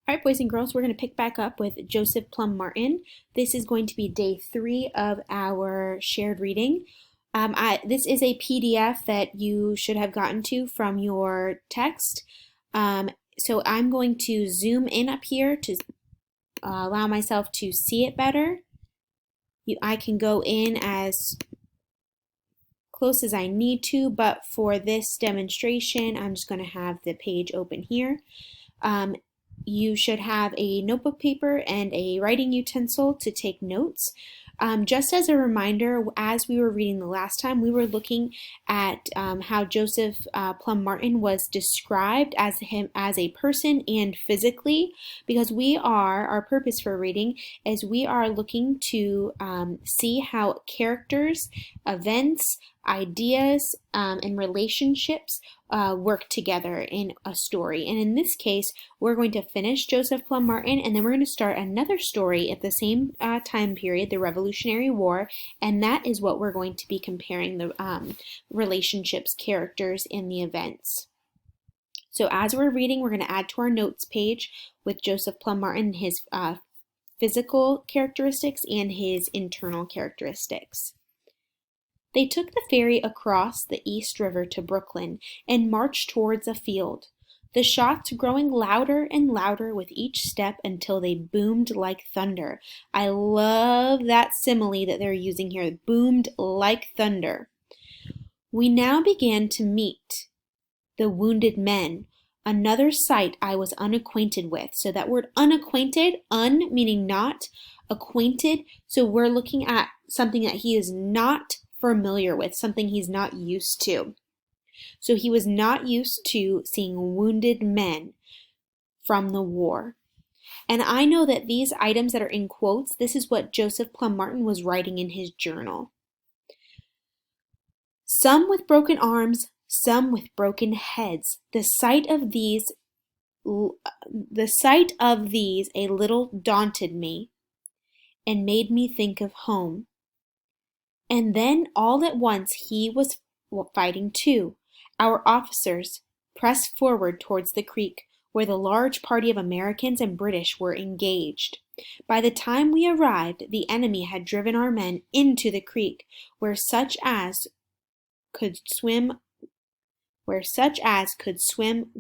All right, boys and girls, we're going to pick back up with Joseph Plum Martin. This is going to be day 3 of our shared reading. This is a PDF that you should have gotten to from your text. So I'm going to zoom in up here to allow myself to see it better. I can go in as close as I need to, but for this demonstration, I'm just going to have the page open here. You should have a notebook paper and a writing utensil to take notes. Just as a reminder, as we were reading the last time, we were looking at how Joseph Plum Martin was described as him as a person and physically, because our purpose for reading is we are looking to see how characters, events, ideas, and relationships work together in a story. And in this case, we're going to finish Joseph Plum Martin, and then we're going to start another story at the same time period, the Revolutionary War, and that is what we're going to be comparing the relationships, characters, and the events. So as we're reading, we're going to add to our notes page with Joseph Plum Martin his physical characteristics and his internal characteristics. They took the ferry across the East River to Brooklyn and marched towards a field, the shots growing louder and louder with each step until they boomed like thunder. I love that simile that they're using here, boomed like thunder. We now began to meet the wounded men, another sight I was unacquainted with. So that word unacquainted, un meaning not, acquainted, so we're looking at something that he is not familiar with, something he's not used to. So he was not used to seeing wounded men from the war. And I know that these items that are in quotes, this is what Joseph Plum Martin was writing in his journal. Some with broken arms, some with broken heads. The sight of these a little daunted me and made me think of home. And then all at once he was fighting too. Our officers pressed forward towards the creek, where the large party of Americans and British were engaged. By the time we arrived, the enemy had driven our men into the creek, where such as could swim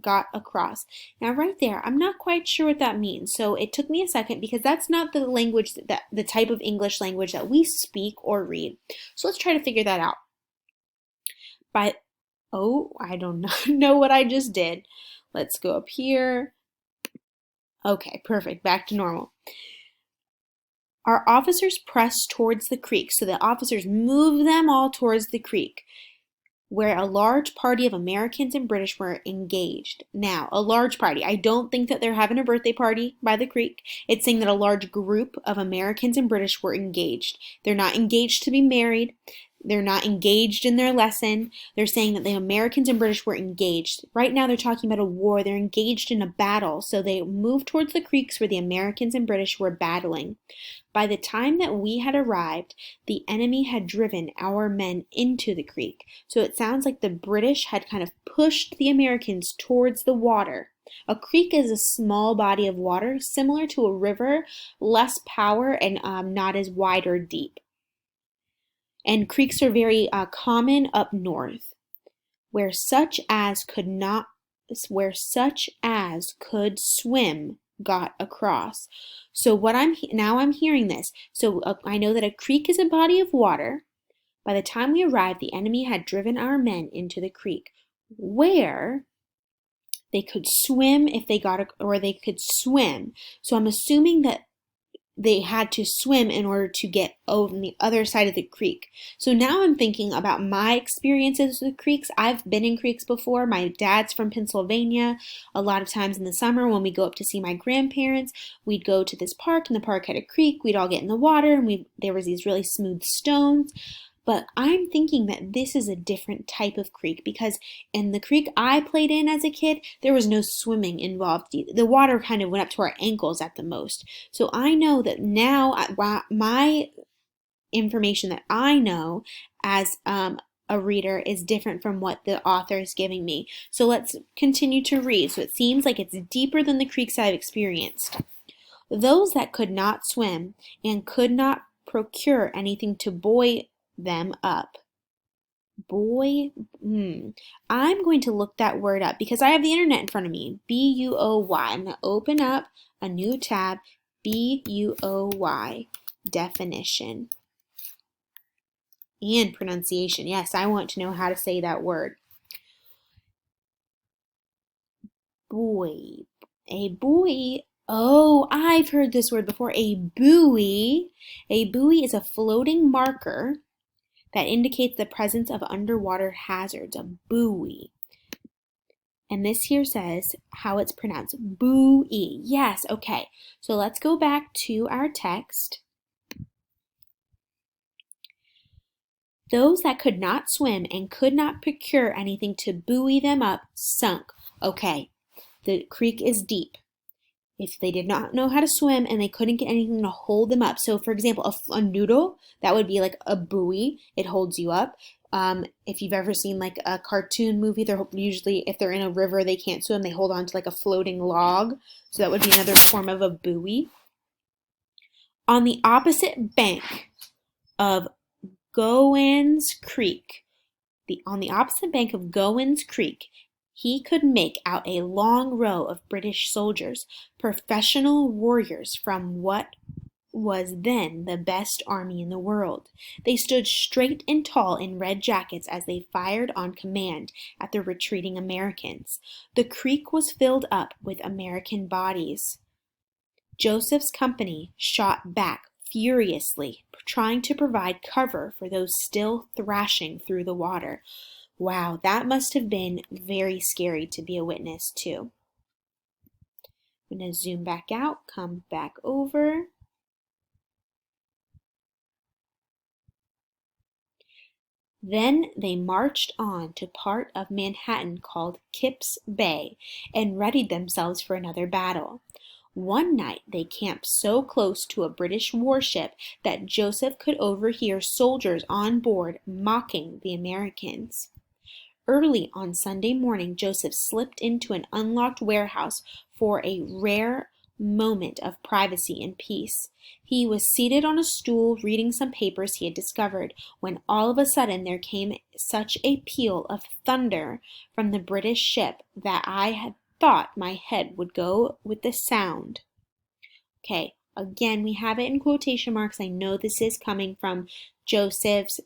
got across. Now right there, I'm not quite sure what that means. So it took me a second because that's not the language the type of English language that we speak or read. So let's try to figure that out. I don't know what I just did. Let's go up here. Okay, perfect. Back to normal. Our officers pressed towards the creek. So the officers moved them all towards the creek, where a large party of Americans and British were engaged. Now, a large party. I don't think that they're having a birthday party by the creek. It's saying that a large group of Americans and British were engaged. They're not engaged to be married. They're not engaged in their lesson. They're saying that the Americans and British were engaged. Right now they're talking about a war. They're engaged in a battle. So they moved towards the creeks where the Americans and British were battling. By the time that we had arrived, the enemy had driven our men into the creek. So it sounds like the British had kind of pushed the Americans towards the water. A creek is a small body of water, similar to a river, less power and not as wide or deep. And creeks are very common up north, where such as could swim got across. So I'm hearing this. So I know that a creek is a body of water. By the time we arrived, the enemy had driven our men into the creek, where they could swim or they could swim. So I'm assuming that they had to swim in order to get over on the other side of the creek. So now I'm thinking about my experiences with creeks. I've been in creeks before. My dad's from Pennsylvania. A lot of times in the summer when we go up to see my grandparents, we'd go to this park, and the park had a creek. We'd all get in the water, and there was these really smooth stones. But I'm thinking that this is a different type of creek, because in the creek I played in as a kid, there was no swimming involved. The water kind of went up to our ankles at the most. So I know that now my information that I know as a reader is different from what the author is giving me. So let's continue to read. So it seems like it's deeper than the creeks I've experienced. Those that could not swim and could not procure anything to buoy them up. Buoy, I'm going to look that word up because I have the internet in front of me. B-U-O-Y. I'm going to open up a new tab. B-U-O-Y. Definition. And pronunciation. Yes, I want to know how to say that word. Buoy. A buoy. Oh, I've heard this word before. A buoy. A buoy is a floating marker that indicates the presence of underwater hazards. A buoy. And this here says how it's pronounced. Buoy. Yes, okay. So let's go back to our text. Those that could not swim and could not procure anything to buoy them up sunk. Okay, the creek is deep. If they did not know how to swim and they couldn't get anything to hold them up. So for example, a noodle, that would be like a buoy. It holds you up. If you've ever seen like a cartoon movie, they're usually, if they're in a river, they can't swim, they hold on to like a floating log. So that would be another form of a buoy. On the opposite bank of Gowan's Creek, on the opposite bank of Gowan's Creek, he could make out a long row of British soldiers, professional warriors from what was then the best army in the world. They stood straight and tall in red jackets as they fired on command at the retreating Americans. The creek was filled up with American bodies. Joseph's company shot back furiously, trying to provide cover for those still thrashing through the water. Wow, that must have been very scary to be a witness to. I'm going to zoom back out, come back over. Then they marched on to part of Manhattan called Kip's Bay and readied themselves for another battle. One night they camped so close to a British warship that Joseph could overhear soldiers on board mocking the Americans. Early on Sunday morning, Joseph slipped into an unlocked warehouse for a rare moment of privacy and peace. He was seated on a stool reading some papers he had discovered when all of a sudden there came such a peal of thunder from the British ship that I had thought my head would go with the sound. Okay, again, we have it in quotation marks. I know this is coming from Joseph's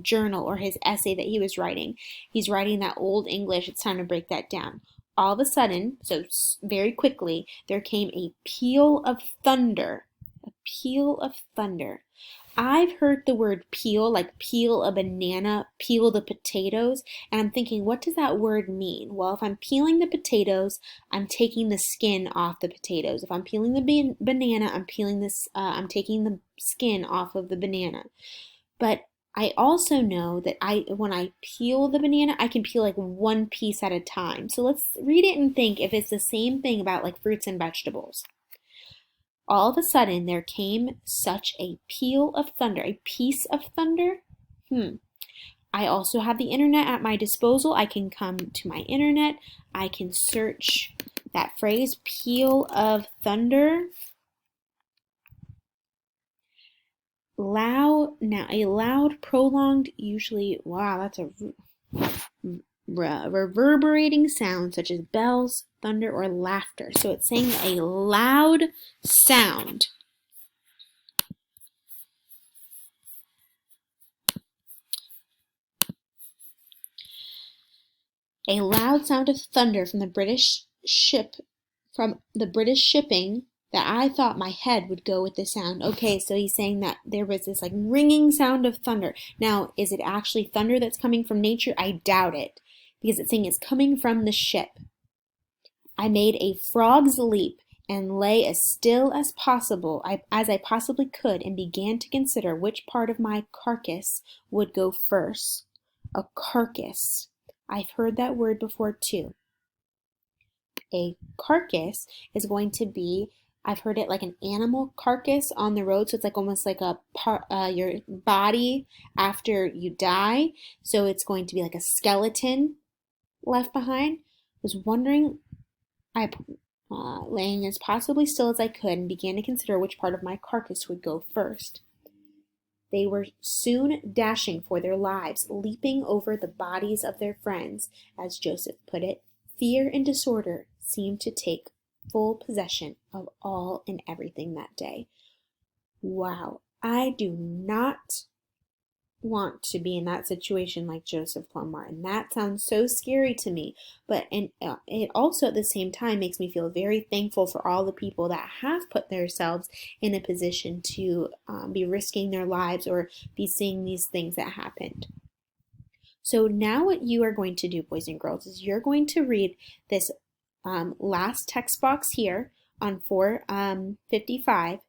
journal or his essay that he was writing. He's writing that Old English. It's time to break that down. All of a sudden, so very quickly, there came a peal of thunder. A peal of thunder. I've heard the word peel, like peel a banana, peel the potatoes, and I'm thinking, what does that word mean? Well, if I'm peeling the potatoes, I'm taking the skin off the potatoes. If I'm peeling the banana, I'm taking the skin off of the banana. But I also know that when I peel the banana, I can peel like one piece at a time. So let's read it and think if it's the same thing about like fruits and vegetables. All of a sudden, there came such a peal of thunder, a piece of thunder. I also have the internet at my disposal. I can come to my internet. I can search that phrase, peal of thunder. A loud, prolonged, usually, wow, that's a reverberating sound such as bells, thunder, or laughter. So it's saying a loud sound. A loud sound of thunder from the British shipping that I thought my head would go with the sound. Okay, so he's saying that there was this like ringing sound of thunder. Now, is it actually thunder that's coming from nature? I doubt it, because it's saying it's coming from the ship. I made a frog's leap and lay as still as possible, as I possibly could, and began to consider which part of my carcass would go first. A carcass. I've heard that word before too. A carcass is going to be I've heard it like an animal carcass on the road. So it's like almost like a part, your body after you die. So it's going to be like a skeleton left behind. I was wondering, I laying as possibly still as I could and began to consider which part of my carcass would go first. They were soon dashing for their lives, leaping over the bodies of their friends, as Joseph put it. Fear and disorder seemed to take full possession of all and everything that day. Wow, I do not want to be in that situation like Joseph Plum Martin. That sounds so scary to me, but it also at the same time makes me feel very thankful for all the people that have put themselves in a position to be risking their lives or be seeing these things that happened. So now what you are going to do, boys and girls, is you're going to read this last text box here on 455,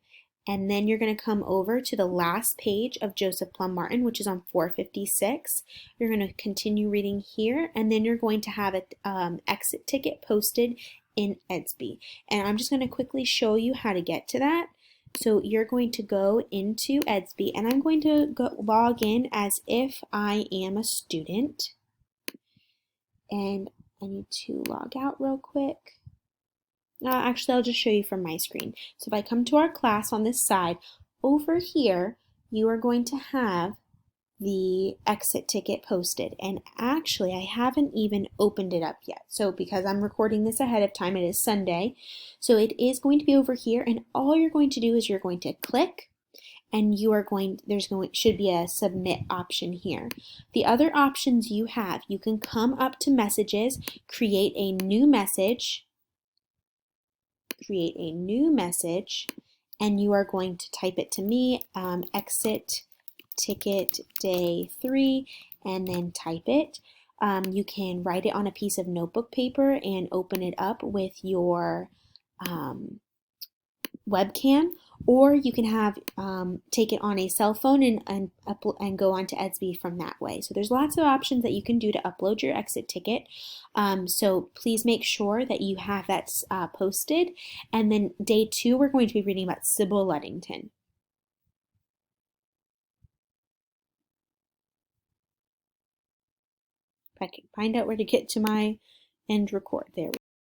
and then you're going to come over to the last page of Joseph Plum Martin, which is on 456. You're going to continue reading here, and then you're going to have an exit ticket posted in Edsby. And I'm just going to quickly show you how to get to that. So you're going to go into Edsby, and I'm going to log in as if I am a student. And I need to log out real quick. Actually, I'll just show you from my screen. So if I come to our class on this side, over here, you are going to have the exit ticket posted. And actually, I haven't even opened it up yet. So because I'm recording this ahead of time, it is Sunday. So it is going to be over here. And all you're going to do is you're going to click, and should be a submit option here. The other options you have, you can come up to messages, create a new message, and you are going to type it to me, exit ticket day 3, and then type it. You can write it on a piece of notebook paper and open it up with your webcam, or you can have take it on a cell phone and go on to Edsby from that way. So there's lots of options that you can do to upload your exit ticket. So please make sure that you have that posted. And then day 2, we're going to be reading about Sybil Ludington. If I can find out where to get to my end record. There we go.